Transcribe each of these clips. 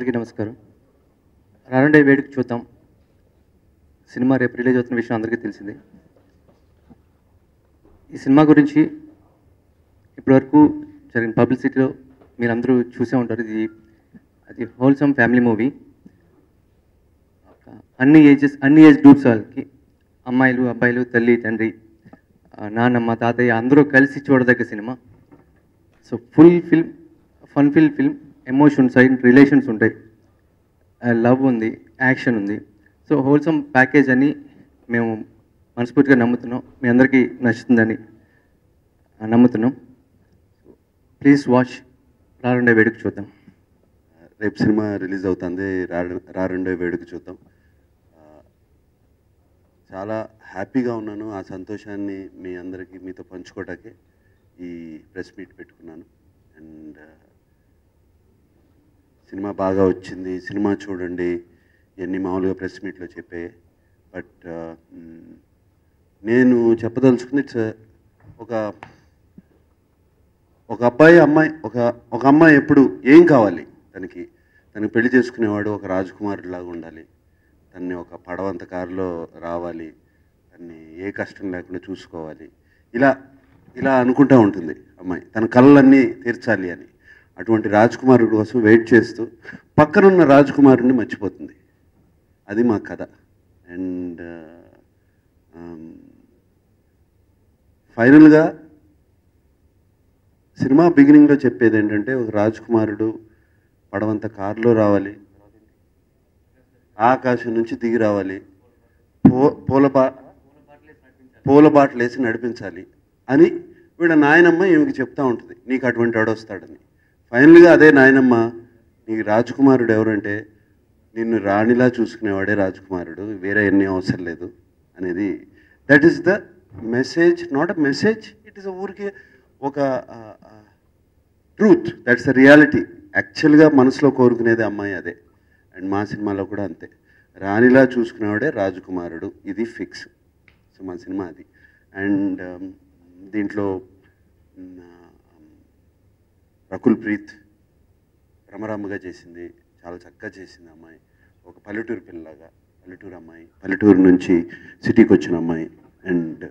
అందరికీ నమస్కారం. రానుండే వేడుక చూద్దాం సినిమా రేపు రిలీజ్ అవుతున్న విషయం అందరికీ తెలిసిందే. ఈ సినిమా గురించి ఇప్పటివరకు జరిగిన పబ్లిసిటీలో మీరందరూ చూసే ఉంటారు. అది హోల్సమ్ ఫ్యామిలీ మూవీ. అన్ని ఏజ్ గ్రూప్స్ వాళ్ళకి, అమ్మాయిలు అబ్బాయిలు, తల్లి తండ్రి, నాన్నమ్మ తాతయ్య అందరూ కలిసి చూడదగ్గ cinema. So full film, fun film, emotions and relations ఉంటాయి, లవ్ ఉంది, యాక్షన్ ఉంది. సో హోల్సమ్ ప్యాకేజ్ అని మేము మనస్ఫూర్తిగా నమ్ముతున్నాం. మీ అందరికీ నచ్చుతుందని నమ్ముతున్నాం. ప్లీజ్ వాచ్ రానుండే వేడుక చూద్దాం. రేపు సినిమా రిలీజ్ అవుతుంది, రానుండే వేడుక చూద్దాం. చాలా హ్యాపీగా ఉన్నాను. ఆ సంతోషాన్ని మీ అందరికీ మీతో పంచుకోవటానికి ఈ ప్రెస్ మీట్ పెట్టుకున్నాను. అండ్ సినిమా బాగా వచ్చింది, సినిమా చూడండి, ఇవన్నీ మామూలుగా ప్రెస్ మీట్లో చెప్పే. బట్ నేను చెప్పదలుచుకుంది ఒక అబ్బాయి అమ్మాయి, ఒక అమ్మాయి ఎప్పుడు ఏం కావాలి, తనకి పెళ్లి చేసుకునేవాడు ఒక రాజకుమారుడిలాగా ఉండాలి, తన్ని ఒక పడవంత కారులో రావాలి, తన్ని ఏ కష్టం లేకుండా చూసుకోవాలి, ఇలా అనుకుంటూ ఉంటుంది అమ్మాయి. తన కళ్ళన్నీ తీర్చాలి అని. అటువంటి రాజకుమారుడి కోసం వెయిట్ చేస్తూ పక్కనున్న రాజకుమారుడిని మర్చిపోతుంది. అది మా కథ. అండ్ ఫైనల్గా సినిమా బిగినింగ్లో చెప్పేది ఏంటంటే, ఒక రాజకుమారుడు పడవంత కారులో రావాలి, ఆకాశం నుంచి దిగి రావాలి, పూల బాటలు వేసి నడిపించాలి అని వీళ్ళ నాయనమ్మ ఈమెకి చెప్తా ఉంటుంది. నీకు అటువంటి వాడు వస్తాడని. ఫైనల్గా అదే నాయనమ్మ, నీకు రాజకుమారుడు ఎవరంటే నిన్ను రాణిలా చూసుకునేవాడే రాజకుమారుడు, వేరే ఎన్ని అవసరం లేదు అనేది. That is the message. Not a message, it is ఊరికే ఒక ట్రూత్. That's the reality. యాక్చువల్గా మనసులో కోరుకునేది అమ్మాయి అదే. అండ్ మా సినిమాలో కూడా అంతే. రాణిలా చూసుకునేవాడే రాజకుమారుడు, ఇది ఫిక్స్. సో మా సినిమా అది. అండ్ దీంట్లో రకుల్ ప్రీత్ భ్రమరామ్మగా చేసింది, చాలా చక్కగా చేసింది అమ్మాయి. ఒక పల్లెటూరు పిల్లలాగా, పల్లెటూరు అమ్మాయి, పల్లెటూరు నుంచి సిటీకి వచ్చిన అమ్మాయి. అండ్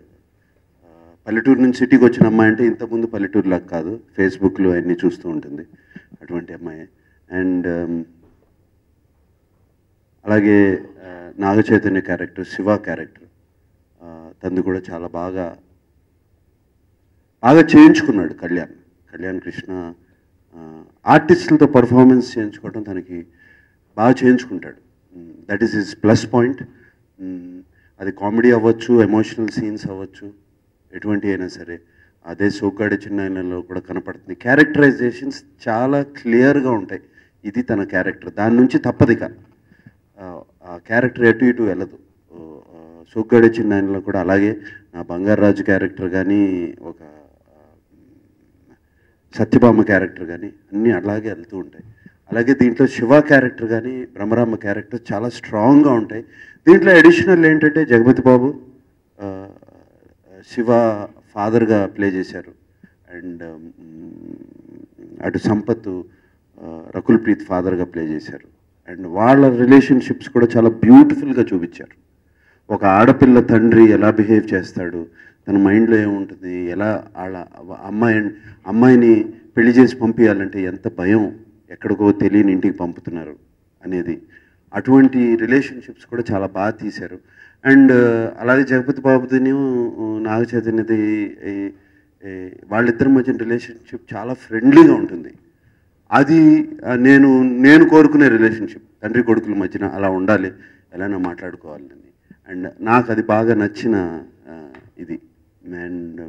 పల్లెటూరు నుంచి సిటీకి వచ్చిన అమ్మాయి అంటే ఇంతకుముందు పల్లెటూరులాగా కాదు, ఫేస్బుక్లో అన్నీ చూస్తూ ఉంటుంది, అటువంటి అమ్మాయి. అండ్ అలాగే నాగ చైతన్య క్యారెక్టర్, శివ క్యారెక్టర్, తను కూడా చాలా బాగా చేయించుకున్నాడు కళ్యాణ్ కృష్ణ. ఆర్టిస్టులతో పర్ఫార్మెన్స్ చేయించుకోవడం తనకి బాగా చేయించుకుంటాడు. That is his plus point. అది కామెడీ అవ్వచ్చు, ఎమోషనల్ సీన్స్ అవ్వచ్చు, ఎటువంటి అయినా సరే. అదే సోగ్గాడే చిన్నాయనలో కూడా కనపడుతుంది. క్యారెక్టరైజేషన్స్ చాలా క్లియర్గా ఉంటాయి. ఇది తన క్యారెక్టర్, దాని నుంచి తప్పదిక. ఆ క్యారెక్టర్ ఎటు ఇటు వెళ్ళదు. సోగ్గాడే చిన్నాయనలో కూడా అలాగే నా బంగారాజు క్యారెక్టర్ కానీ, ఒక సత్యభామ క్యారెక్టర్ కానీ అన్నీ అలాగే వెళ్తూ ఉంటాయి. అలాగే దీంట్లో శివ క్యారెక్టర్ కానీ, భ్రమరామ్మ క్యారెక్టర్ చాలా స్ట్రాంగ్గా ఉంటాయి. దీంట్లో అడిషనల్ ఏంటంటే జగపతి బాబు శివ ఫాదర్గా ప్లే చేశారు. అండ్ అటు సంపత్ రకుల్ ప్రీత్ ఫాదర్గా ప్లే చేశారు. అండ్ వాళ్ళ రిలేషన్షిప్స్ కూడా చాలా బ్యూటిఫుల్గా చూపించారు. ఒక ఆడపిల్ల తండ్రి ఎలా బిహేవ్ చేస్తాడు, తన మైండ్లో ఏముంటుంది, ఎలా వాళ్ళ అమ్మాయిని పెళ్లి చేసి పంపించాలంటే ఎంత భయం, ఎక్కడికో తెలియని ఇంటికి పంపుతున్నారు అనేది. అటువంటి రిలేషన్షిప్స్ కూడా చాలా బాగా తీశారు. అండ్ అలాగే జగపతి బాబుదిని నాగ చైతన్యది వాళ్ళిద్దరి మధ్య రిలేషన్షిప్ చాలా ఫ్రెండ్లీగా ఉంటుంది. అది నేను కోరుకునే రిలేషన్షిప్. తండ్రి కొడుకుల మధ్యన అలా ఉండాలి, ఎలానో మాట్లాడుకోవాలని. అండ్ నాకు అది బాగా నచ్చిన ఇది. అండ్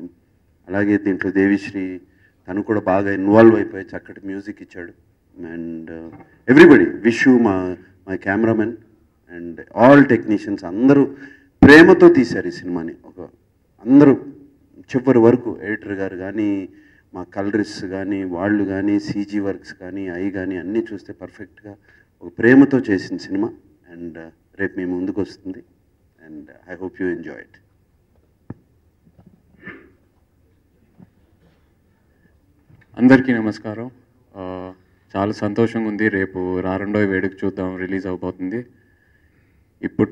అలాగే దీంట్లో దేవిశ్రీ, తను కూడా బాగా ఇన్వాల్వ్ అయిపోయి చక్కటి మ్యూజిక్ ఇచ్చాడు. And everybody, wish my cameraman and all technicians అందరూ ప్రేమతో తీశారు ఈ సినిమాని. అందరూ చివరి వరకు, ఎడిటర్ గారు కానీ, మా కలరిస్ట్ కానీ, వాళ్ళు కానీ, సీజీ వర్క్స్ కానీ, కానీ అన్నీ చూస్తే పర్ఫెక్ట్గా ఒక ప్రేమతో చేసిన సినిమా. అండ్ రేపు మీ ముందుకు వస్తుంది. And I hope you enjoy it. అందరికీ నమస్కారం. చాలా సంతోషంగా ఉంది. రేపు రారండోయ్ వేడుక చూద్దాం రిలీజ్ అవబోతుంది. ఇప్పుడు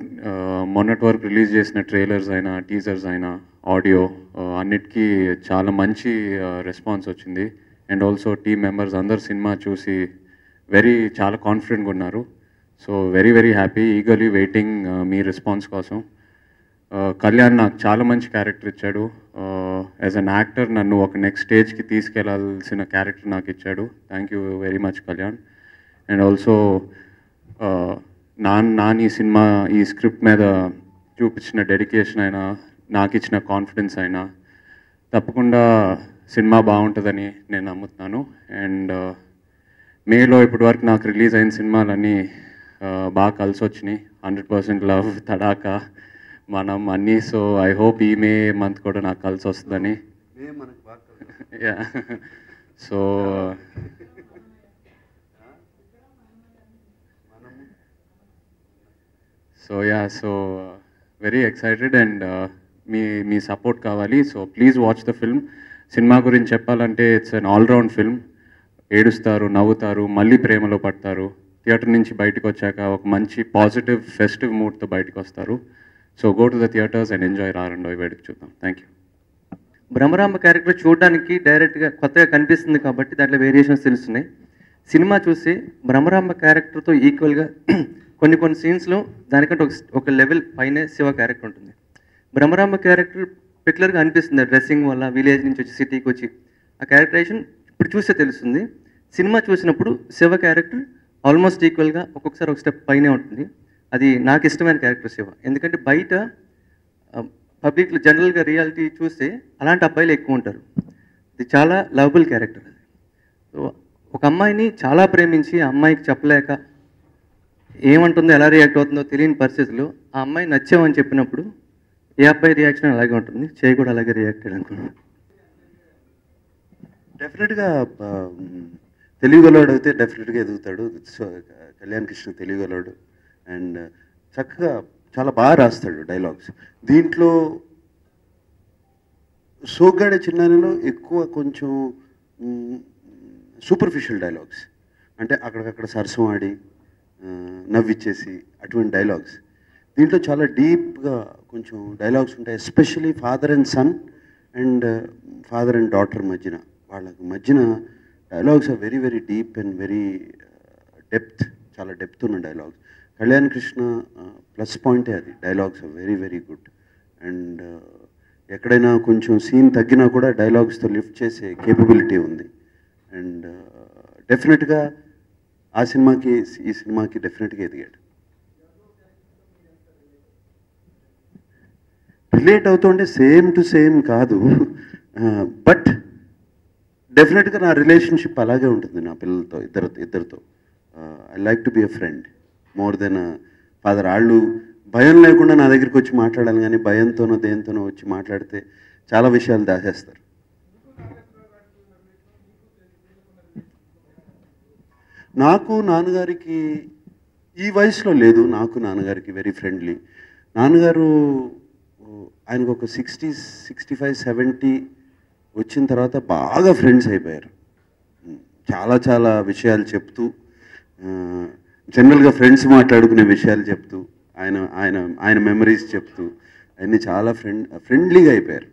మొన్నటి వరకు రిలీజ్ చేసిన ట్రైలర్స్ అయినా, టీజర్స్ అయినా, ఆడియో అన్నిటికీ చాలా మంచి రెస్పాన్స్ వచ్చింది. అండ్ ఆల్సో టీమ్ మెంబర్స్ అందరు సినిమా చూసి చాలా కాన్ఫిడెంట్గా ఉన్నారు. So very happy, eagerly waiting మీ రెస్పాన్స్ కోసం. కళ్యాణ్ నాకు చాలా మంచి క్యారెక్టర్ ఇచ్చాడు. యాజ్ అన్ యాక్టర్ నన్ను ఒక నెక్స్ట్ స్టేజ్కి తీసుకెళ్లాల్సిన క్యారెక్టర్ నాకు ఇచ్చాడు. Thank you very much Kalyan. And also Nani cinema ఈ స్క్రిప్ట్ మీద చూపించిన డెడికేషన్ అయినా, నాకు ఇచ్చిన కాన్ఫిడెన్స్ అయినా తప్పకుండా సినిమా బాగుంటుందని నేను నమ్ముతున్నాను. అండ్ మేలో ఇప్పటి వరకు నాకు రిలీజ్ అయిన సినిమాలన్నీ బాగా కలిసి వచ్చినాయి. 100% లవ్, తడాకా, మనం అన్నీ. సో ఐ హోప్ ఈ మే మంత్ కూడా నాకు కలిసి వస్తుందని. సో వెరీ ఎక్సైటెడ్ అండ్ మీ సపోర్ట్ కావాలి. So please watch the film. Cinema గురించి చెప్పాలంటే ఇట్స్ అన్ ఆల్రౌండ్ ఫిల్మ్. ఏడుస్తారు, నవ్వుతారు, మళ్ళీ ప్రేమలో పడతారు. థియేటర్ నుంచి బయటకు వచ్చాక ఒక మంచి పాజిటివ్ ఫెస్టివ్ మూడ్తో బయటకు వస్తారు. So go to the theatres and enjoy Rarandoi Veduka Chudham. Thank you. Bhramaramba character చూడడానికి డైరెక్ట్గా కొత్తగా కనిపిస్తుంది కాబట్టి దాంట్లో వేరియేషన్స్ తెలుస్తున్నాయి. సినిమా చూసి బ్రహ్మరాంబ క్యారెక్టర్తో ఈక్వల్గా కొన్ని సీన్స్లో దానికంటే ఒక లెవెల్ పైనే శివ క్యారెక్టర్ ఉంటుంది. బ్రహ్మరాంబ క్యారెక్టర్ పెక్యులర్గా అనిపిస్తుంది డ్రెస్సింగ్ వల్ల, విలేజ్ నుంచి వచ్చి సిటీకి వచ్చి ఆ క్యారెక్టరైజేషన్ ఇప్పుడు చూస్తే తెలుస్తుంది. సినిమా చూసినప్పుడు శివ క్యారెక్టర్ ఆల్మోస్ట్ ఈక్వల్గా ఒక్కొక్కసారి ఒక స్టెప్ పైనే ఉంటుంది. అది నాకు ఇష్టమైన క్యారెక్టర్ శివ. ఎందుకంటే బయట పబ్లిక్లో జనరల్గా రియాలిటీ చూస్తే అలాంటి అబ్బాయిలు ఎక్కువ ఉంటారు. ఇది చాలా లవబుల్ క్యారెక్టర్. అది సో ఒక అమ్మాయిని చాలా ప్రేమించి ఆ అమ్మాయికి చెప్పలేక ఏమంటుందో, ఎలా రియాక్ట్ అవుతుందో తెలియని పరిస్థితుల్లో ఆ అమ్మాయి నచ్చామని చెప్పినప్పుడు ఏ అబ్బాయి రియాక్షన్ అలాగే ఉంటుంది. చేయి కూడా అలాగే రియాక్ట్ అయ్యాడు అనుకున్నాను. డెఫినెట్గా తెలియగలవాడు అయితే డెఫినెట్గా ఎదుగుతాడు. సో కళ్యాణ్ కృష్ణ తెలియగలవాడు అండ్ చక్కగా చాలా బాగా రాస్తాడు డైలాగ్స్. దీంట్లో సోగ్గాడే చిన్నారిలో ఎక్కువ కొంచెం సూపర్ఫిషియల్ డైలాగ్స్, అంటే అక్కడికక్కడ సరసం ఆడి నవ్విచ్చేసి అటువంటి డైలాగ్స్. దీంట్లో చాలా డీప్గా కొంచెం డైలాగ్స్ ఉంటాయి. Especially father and son and father and daughter మధ్యన, వాళ్ళకి మధ్యన dialogues are very deep and very depth, చాలా డెప్త్ ఉన్న డైలాగ్స్. కళ్యాణ్ కృష్ణ ప్లస్ పాయింటే అది. Dialogues are very good and ఎక్కడైనా కొంచెం సీన్ తగ్గినా కూడా డైలాగ్స్తో లిఫ్ట్ చేసే కేపబిలిటీ ఉంది. అండ్ డెఫినెట్గా ఆ సినిమాకి ఈ సినిమాకి డెఫినెట్గా ఎదిగాడు. రిలేట్ అవుతుంటే సేమ్ టు సేమ్ కాదు, బట్ డెఫినెట్గా నా రిలేషన్షిప్ అలాగే ఉంటుంది నా పిల్లలతో, ఇద్దరితో. I like to be a friend more than father. వాళ్ళు భయం లేకుండా నా దగ్గరికి వచ్చి మాట్లాడాలి, కానీ భయంతోనో దేంతోనో వచ్చి మాట్లాడితే చాలా విషయాలు దాచేస్తారు. నాకు నాన్నగారికి ఈ వయసులో లేదు, నాకు నాన్నగారికి వెరీ ఫ్రెండ్లీ. నాన్నగారు ఆయనకు ఒక 60, 65, 70 వచ్చిన తర్వాత బాగా ఫ్రెండ్స్ అయిపోయారు. చాలా విషయాలు చెప్తూ, జనరల్గా ఫ్రెండ్స్ మాట్లాడుకునే విషయాలు చెప్తూ, ఆయన మెమరీస్ చెప్తూ అన్నీ చాలా ఫ్రెండ్లీగా అయిపోయారు.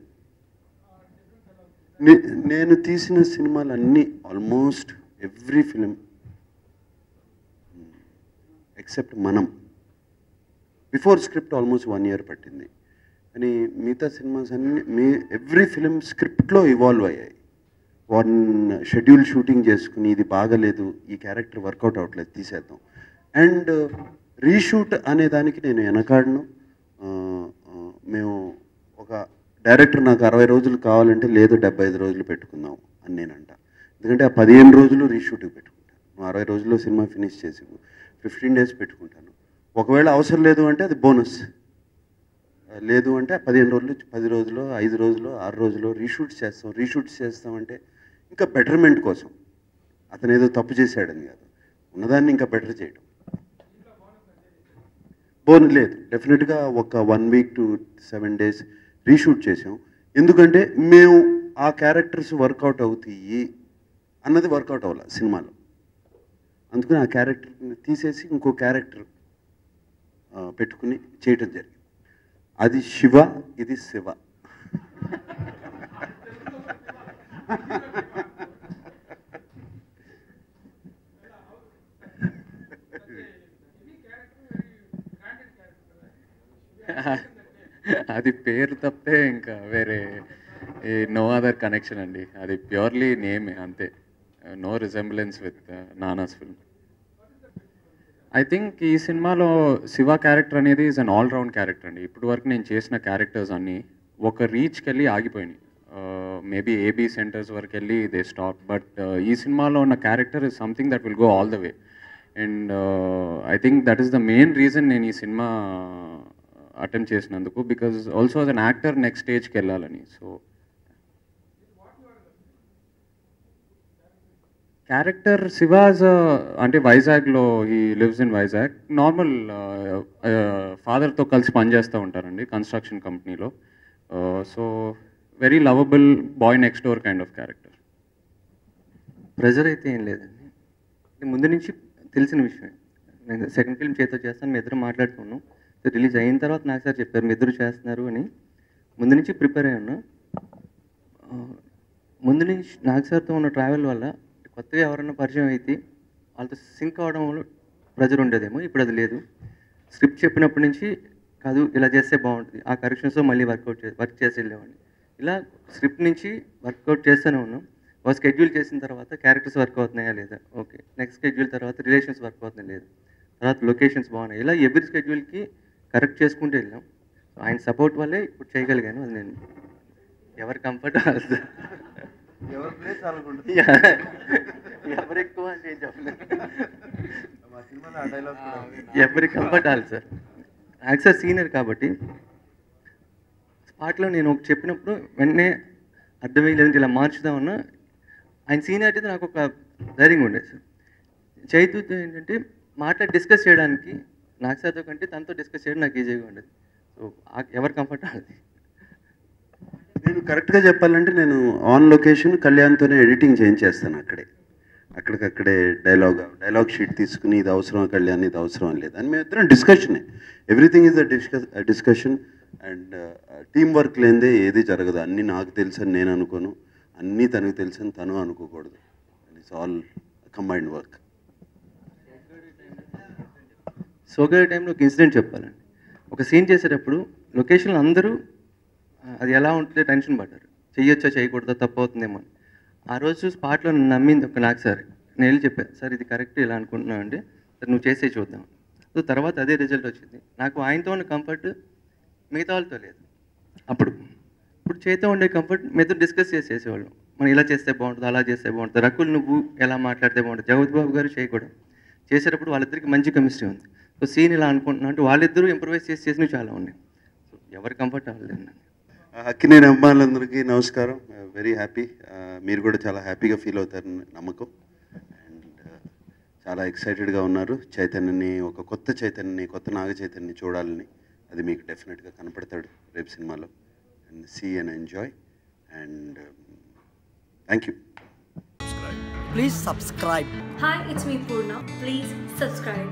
నేను తీసిన సినిమాలన్నీ ఆల్మోస్ట్ ఎవ్రీ ఫిలిం ఎక్సెప్ట్ మనం బిఫోర్ స్క్రిప్ట్ ఆల్మోస్ట్ 1 year పట్టింది. కానీ మిగతా సినిమాస్ అన్నీ ఎవ్రీ ఫిలిం స్క్రిప్ట్లో ఇవాల్వ్ అయ్యాయి. 1 షెడ్యూల్ షూటింగ్ చేసుకుని ఇది బాగలేదు, ఈ క్యారెక్టర్ వర్కౌట్ అవ్వట్లేదు, తీసేద్దాం. అండ్ రీషూట్ అనే దానికి నేను వెనకాడను. మేము ఒక డైరెక్టర్ నాకు 60 రోజులు కావాలంటే లేదు 75 రోజులు పెట్టుకుందాం అని నేనంట. ఎందుకంటే ఆ 15 రోజులు రీషూట్కి పెట్టుకుంటాను. 60 రోజుల్లో సినిమా ఫినిష్ చేసి 15 days పెట్టుకుంటాను. ఒకవేళ అవసరం లేదు అంటే అది బోనస్, లేదు అంటే 15 రోజులు, 10 రోజులు, 5 రోజులు, 6 రోజులు రీషూట్స్ చేస్తామంటే ఇంకా బెటర్మెంట్ కోసం. అతను ఏదో తప్పు చేశాడని కాదు, ఉన్నదాన్ని ఇంకా బెటర్ చేయడం. లేదు, డెఫినెట్గా ఒక 1 week to 7 days రీషూట్ చేసాం. ఎందుకంటే మేము ఆ క్యారెక్టర్స్ వర్కౌట్ అవుతాయి అన్నది వర్కౌట్ అవ్వాలి సినిమాలో. అందుకని ఆ క్యారెక్టర్ని తీసేసి ఇంకో క్యారెక్టర్ పెట్టుకుని చేయటం జరిగింది. అది శివ, ఇది శివ. అది పేరు తప్పితే ఇంకా వేరే నో అదర్ కనెక్షన్ అండి. అది ప్యూర్లీ నేమే అంతే. నో రిజెంబ్లెన్స్ విత్ నానాస్ ఫిల్మ్. ఐ థింక్ ఈ సినిమాలో శివ క్యారెక్టర్ అనేది ఈజ్ అన్ ఆల్రౌండ్ క్యారెక్టర్ అండి. ఇప్పటి వరకు నేను చేసిన క్యారెక్టర్స్ అన్నీ ఒక రీచ్కి వెళ్ళి ఆగిపోయినాయి. మేబీ ఏబీ సెంటర్స్ వరకు వెళ్ళి దే స్టాప్. బట్ ఈ సినిమాలో ఉన్న character is something that will go all the way. And I think that is the main reason నేను ఈ సినిమా అటెంప్ట్ చేసినందుకు. Because also as an actor next స్టేజ్కి వెళ్ళాలని. సో క్యారెక్టర్ శివాజ్ అంటే వైజాగ్లో he lives in Vizag. Normal ఫాదర్తో కలిసి పనిచేస్తూ ఉంటారండి కన్స్ట్రక్షన్ కంపెనీలో. So very lovable boy next door kind of character. Pressure అయితే ఏం లేదండి. ముందు నుంచి తెలిసిన విషయమే. నేను సెకండ్ ఫిల్మ్ చేతో చేస్తాను, మీ ఇద్దరు మాట్లాడుకున్నాం. రిలీజ్ అయిన తర్వాత నాకు సార్ చెప్పారు మీ ఇద్దరు చేస్తున్నారు అని. ముందు నుంచి ప్రిపేర్ అయ్యి ఉన్నా. ముందు నుంచి నాకు సార్తో ఉన్న ట్రావెల్ వల్ల కొత్తగా ఎవరన్నా పరిచయం అయితే వాళ్ళతో సింక్ అవడం వల్ల ప్రెజర్ ఉండేదేమో. ఇప్పుడు అది లేదు. స్క్రిప్ట్ చెప్పినప్పటి నుంచి కాదు ఇలా చేస్తే బాగుంటుంది, ఆ కరెక్షన్స్తో మళ్ళీ వర్క్ చేసి వెళ్ళేవాడిని. ఇలా స్క్రిప్ట్ నుంచి వర్కౌట్ చేస్తూనే ఉన్నాం. ఒక స్కెడ్యూల్ చేసిన తర్వాత క్యారెక్టర్స్ వర్క్ అవుతున్నాయా లేదా, ఓకే. నెక్స్ట్ స్కెడ్యూల్ తర్వాత రిలేషన్స్ వర్క్ అవుతున్నాయి లేదు, తర్వాత లొకేషన్స్ బాగున్నాయి. ఇలా ఎవ్రీ స్కెడ్యూల్కి కరెక్ట్ చేసుకుంటూ వెళ్ళాం. ఆయన సపోర్ట్ వల్లే ఇప్పుడు చేయగలిగాను. అది నేను ఎవరి కంఫర్ట్ ఎవరు ఎక్కువ అంటే ఏం చెప్పలేదు. ఎవరి కంఫర్ట్ వాళ్ళు సార్. నాకు సార్ సీనియర్ కాబట్టి స్పాట్లో నేను ఒక చెప్పినప్పుడు వెంటనే అర్థమయ్యేది ఇలా మార్చుదామన్నా. ఆయన సీనియారిటీతో నాకు ఒక ధైర్యంగా ఉండేది సార్. చైతూతో ఏంటంటే మాట్లాడి డిస్కస్ చేయడానికి నాకు సార్తో కంటే తనతో డిస్కస్ చేయడం నాకు ఈజీగా ఉండేది. సో ఎవరు కంఫర్ట్ వాళ్ళది. నేను కరెక్ట్గా చెప్పాలంటే నేను ఆన్ లొకేషన్ కళ్యాణ్తోనే ఎడిటింగ్ చేయించేస్తాను. అక్కడికక్కడే డైలాగ్ షీట్ తీసుకుని ఇది అవసరం కళ్యాణ్, ఇది అవసరం లేదు అని మేము ఇద్దరం డిస్కషనే. Everything is a discussion. And team work లేనిదే ఏది జరగదు. అన్నీ నాకు తెలుసు అని నేను అనుకోను, అన్నీ తనకు తెలుసు అని తను అనుకోకూడదు. It's all combined work. సోగర్ టైంలో ఒక ఇన్సిడెంట్ చెప్పాలండి. ఒక సీన్ చేసేటప్పుడు లొకేషన్లో అందరూ అది ఎలా ఉంటుందో టెన్షన్ పడ్డారు. చెయ్యొచ్చా చేయకూడదా, తప్పు అవుతుందేమో. ఆ రోజు స్పాట్లో నమ్మింది ఒక నాకు సార్. నేను వెళ్ళి చెప్పాను, సార్ ఇది కరెక్ట్ ఇలా అనుకుంటున్నాను అంటే, సార్ నువ్వు చేసే చూద్దాం. సో తర్వాత అదే రిజల్ట్ వచ్చింది. నాకు ఆయనతో ఉన్న కంఫర్ట్ మిగతా వాళ్ళతో లేదు. ఇప్పుడు చేతో ఉండే కంఫర్ట్ మీతో డిస్కస్ చేసేవాళ్ళం. మనం ఇలా చేస్తే బాగుంటుంది, అలా చేస్తే బాగుంటుంది. రకుల్ నువ్వు ఎలా మాట్లాడితే బాగుంటుంది. జగత్ బాబు గారు చేయకూడదు. చేసేటప్పుడు వాళ్ళిద్దరికి మంచి కెమిస్ట్రీ ఉంది. సో సీన్ ఇలా అనుకుంటున్నా అంటే వాళ్ళిద్దరూ ఇంప్రూవైజ్ చేసినవి చాలా ఉన్నాయి. సో ఎవరి కంఫర్ట్ అవ్వలేదు. అక్కినేని అభిమానులందరికీ నమస్కారం. Very happy. మీరు కూడా చాలా హ్యాపీగా ఫీల్ అవుతారని నమ్మకం. అండ్ చాలా ఎక్సైటెడ్గా ఉన్నారు. చైతన్యని, ఒక కొత్త చైతన్యని, కొత్త నాగ చైతన్యని చూడాలని. అది మీకు డెఫినెట్గా కనపడతాడు రేపు సినిమాలో. And see and enjoy. And thank you. Please subscribe. Hi, it's me Purna. Please subscribe.